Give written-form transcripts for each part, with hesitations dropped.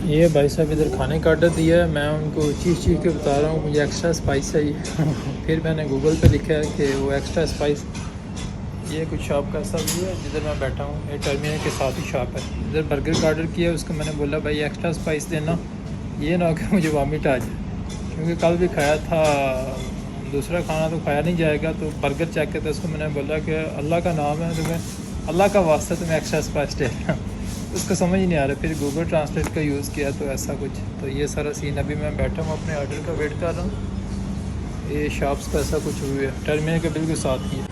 ये भाई साहब इधर खाने का ऑर्डर दिया है। मैं उनको चीज़ के बता रहा हूँ मुझे एक्स्ट्रा स्पाइस चाहिए। फिर मैंने गूगल पे लिखा है कि वो एक्स्ट्रा स्पाइस। ये कुछ शॉप का ऐसा व्यू है जिधर मैं बैठा हूँ। ये टर्मिनल के साथ ही शॉप है। इधर बर्गर का ऑर्डर किया, उसको मैंने बोला भाई एक्स्ट्रा स्पाइस देना, ये ना हो कि मुझे वॉमिट आ जाए, क्योंकि कल भी खाया था दूसरा खाना तो खाया नहीं जाएगा। तो बर्गर चेक करते उसको मैंने बोला कि अल्लाह का नाम है तुम्हें, अल्लाह का वास्ता तुम्हें एक्स्ट्रा स्पाइस देना। उसको समझ ही नहीं आ रहा। फिर गूगल ट्रांसलेट का यूज़ किया तो ऐसा कुछ। तो ये सारा सीन अभी मैं बैठा हूँ अपने ऑर्डर का वेट कर रहा हूँ। ये शॉप्स का ऐसा कुछ हुआ है, टर्मिनल के बिल्कुल साथ ही है।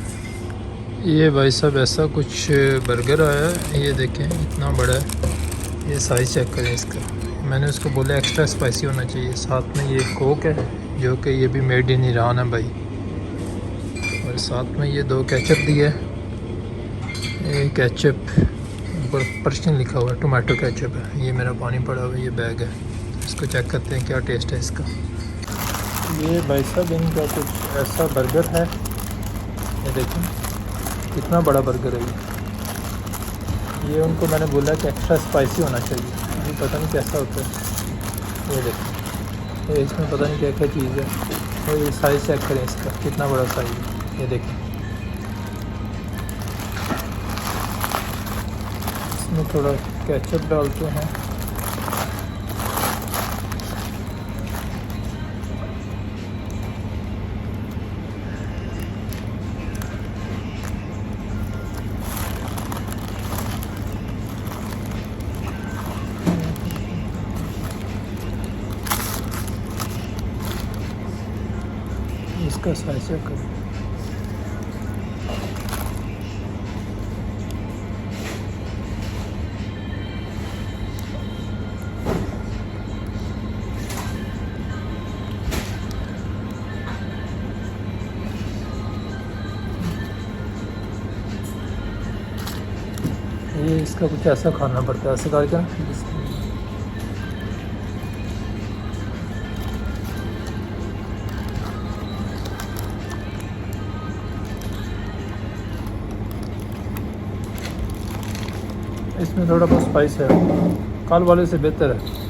ये भाई साहब ऐसा कुछ बर्गर आया है, ये देखें इतना बड़ा है। ये साइज़ चेक करें इसका। मैंने उसको बोला एक्स्ट्रा स्पाइसी होना चाहिए। साथ में ये कोक है जो कि ये भी मेड इन ईरान है भाई। और साथ में ये 2 केचप दिए। ये केचप ऊपर पर्शियन लिखा हुआ है, टोमेटो केचप है। ये मेरा पानी पड़ा हुआ है, ये बैग है। इसको चेक करते हैं क्या टेस्ट है इसका। ये भाई साहब इनका कुछ ऐसा बर्गर है, ये देखें कितना बड़ा बर्गर है ये उनको मैंने बोला कि एक्स्ट्रा स्पाइसी होना चाहिए। ये पता नहीं कैसा होता है। ये देखें, ये इसमें पता नहीं क्या क्या चीज़ है। और ये साइज़ चेक करें इसका कितना बड़ा साइज़ है, ये देखें। इसमें थोड़ा केचप डालते हैं। इसका साइज़ चेक करें। ये इसका कुछ ऐसा खाना पड़ता है, ऐसे करके इसमें थोड़ा बहुत स्पाइस है, कल वाले से बेहतर है।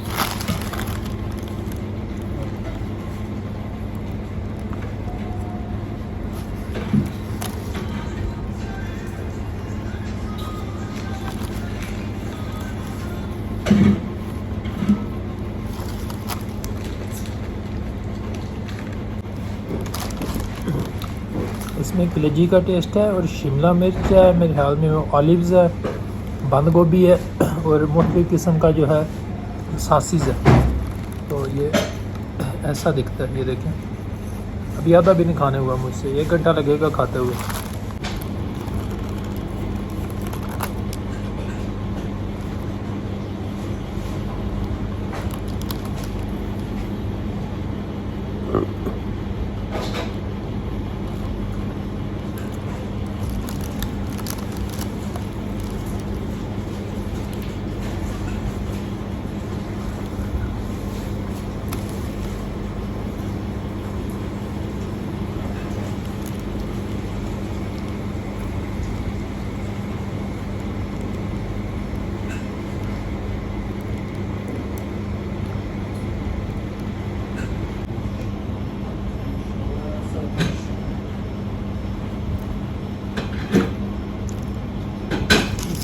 इसमें कलेजी का टेस्ट है और शिमला मिर्च है, मेरे ख्याल में ऑलिव्स है, बंद गोभी है और मुख्तलिफ किस्म का जो है सासिस है। तो ये ऐसा दिखता है, ये देखें। अभी आधा भी नहीं खाने हुआ मुझसे, 1 घंटा लगेगा खाते हुए।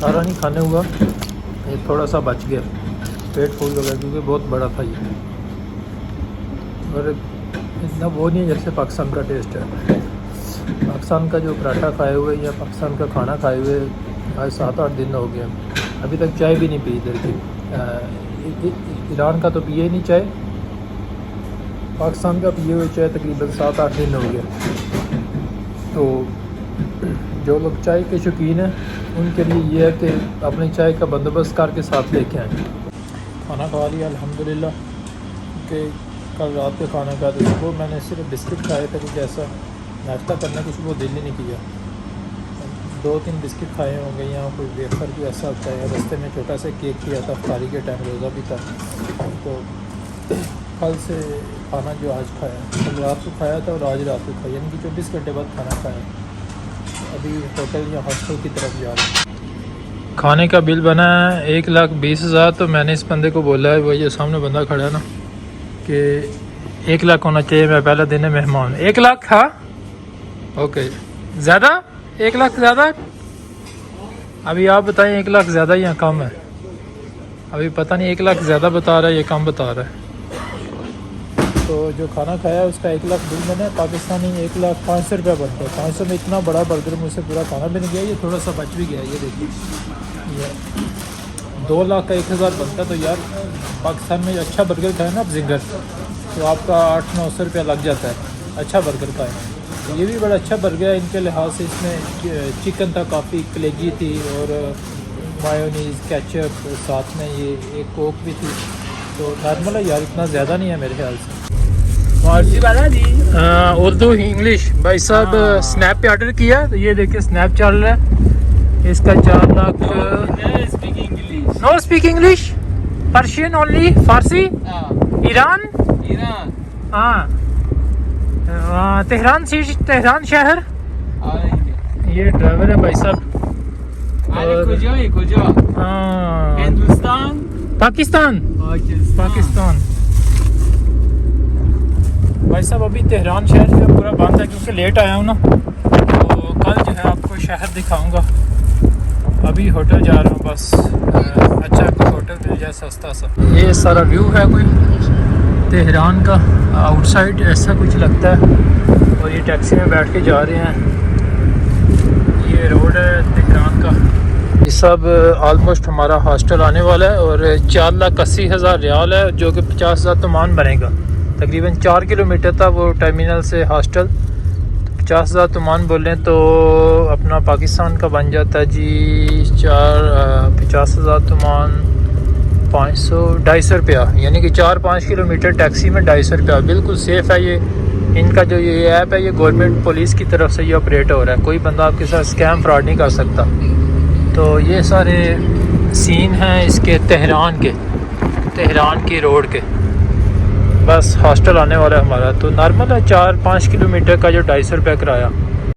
सारा नहीं खाने हुआ, ये थोड़ा सा बच गया, पेट फूल हो गया क्योंकि बहुत बड़ा था ये। और इतना वो नहीं है जैसे पाकिस्तान का टेस्ट है। पाकिस्तान का जो पराठा खाए हुए या पाकिस्तान का खाना खाए हुए आज 7-8 दिन हो गए। अभी तक चाय भी नहीं पी इधर की। ईरान का तो पिए ही नहीं चाय, पाकिस्तान का पिए हुए चाय तकरीबन 7-8 दिन हो गया। तो जो लोग चाय के शौकीन हैं उनके लिए ये है कि अपनी चाय का बंदोबस्त करके साथ लेके आएँ। खाना खा लिया अल्हम्दुलिल्लाह, कि कल रात को खाना खाया तो सुबह मैंने सिर्फ बिस्किट खाए थे। कुछ ऐसा नाश्ता करने की सुबह दिल ही नहीं किया। 2-3 बिस्किट खाए होंगे, यहाँ कोई वेफर भी ऐसा होता है। रास्ते में छोटा सा केक किया था, इफ्तारी के टाइम रोज़ा भी था। तो कल से खाना जो आज खाया, कल रात को खाया था और आज रात को खाया, यानी कि 24 घंटे बाद खाना खाया। अभी होटल या हॉस्टल की तरफ जा रहे हैं। खाने का बिल बना है 1,20,000। तो मैंने इस बंदे को बोला है, वो ये सामने बंदा खड़ा है ना, कि 1 लाख होना चाहिए, मैं पहला दिन है मेहमान। 1 लाख? हाँ ओके। ज़्यादा? 1 लाख ज़्यादा? अभी आप बताएं 1 लाख ज़्यादा या कम है? अभी पता नहीं 1 लाख ज़्यादा बता रहा है या कम बता रहा है। तो जो खाना खाया उसका 1 लाख बिल बना है पाकिस्तानी 1,05,000 रुपया बनता है। 500 में इतना बड़ा बर्गर मुझसे पूरा खाना भी नहीं गया, ये थोड़ा सा बच भी गया। ये देखिए, ये 2 लाख का 1,000 बनता है। तो यार पाकिस्तान में अच्छा बर्गर खाए ना आप जिंगर, तो आपका 800-900 रुपया लग जाता है अच्छा बर्गर खाए। तो ये भी बड़ा अच्छा बर्गर है इनके लिहाज से। इसमें चिकन था, काफ़ी कलेजी थी, और मायोनीज़ केचप साथ में, ये एक कोक भी थी। तो नॉर्मल है यार, इतना ज़्यादा नहीं है मेरे ख्याल से। उर्दू इंग्लिश भाई साहब स्नैप पे ऑर्डर किया, तो ये देखिए स्नैप चल रहा है। इसका 4 lakh. No speak English, Persian only, फारसी। ईरान? हाँ, तेहरान तेहरान शहर। ये ड्राइवर है भाई साहब। हिंदुस्तान, पाकिस्तान। भाई साहब अभी तेहरान शहर जो है पूरा बंद है, क्योंकि लेट आया हूँ ना। तो कल जो है आपको शहर दिखाऊंगा। अभी होटल जा रहा हूँ बस। अच्छा कोई होटल मिल जाए सस्ता सा। ये सारा व्यू है कोई तेहरान का आउटसाइड, ऐसा कुछ लगता है। और ये टैक्सी में बैठ के जा रहे हैं। ये रोड है तेहरान का। ये सब ऑलमोस्ट हमारा हॉस्टल आने वाला है, और 4,80,000 रियाल है, जो कि 50,000 तमान बनेगा। तकरीबन 4 किलोमीटर था वो टर्मिनल से हॉस्टल। 50,000 तमान बोलें तो अपना पाकिस्तान का बन जाता है जी 50,000 तमान 500-250 रुपया, यानी कि 4-5 किलोमीटर टैक्सी में 250 रुपया। बिल्कुल सेफ़ है ये। इनका जो ये ऐप है ये गवर्नमेंट पुलिस की तरफ से ये ऑपरेट हो रहा है। कोई बंदा आपके साथ स्कैम फ्रॉड नहीं कर सकता। तो ये सारे सीन हैं इसके तेहरान की रोड के। बस हॉस्टल आने वाला है हमारा। तो नॉर्मल है 4-5 किलोमीटर का जो 250 रुपया किराया।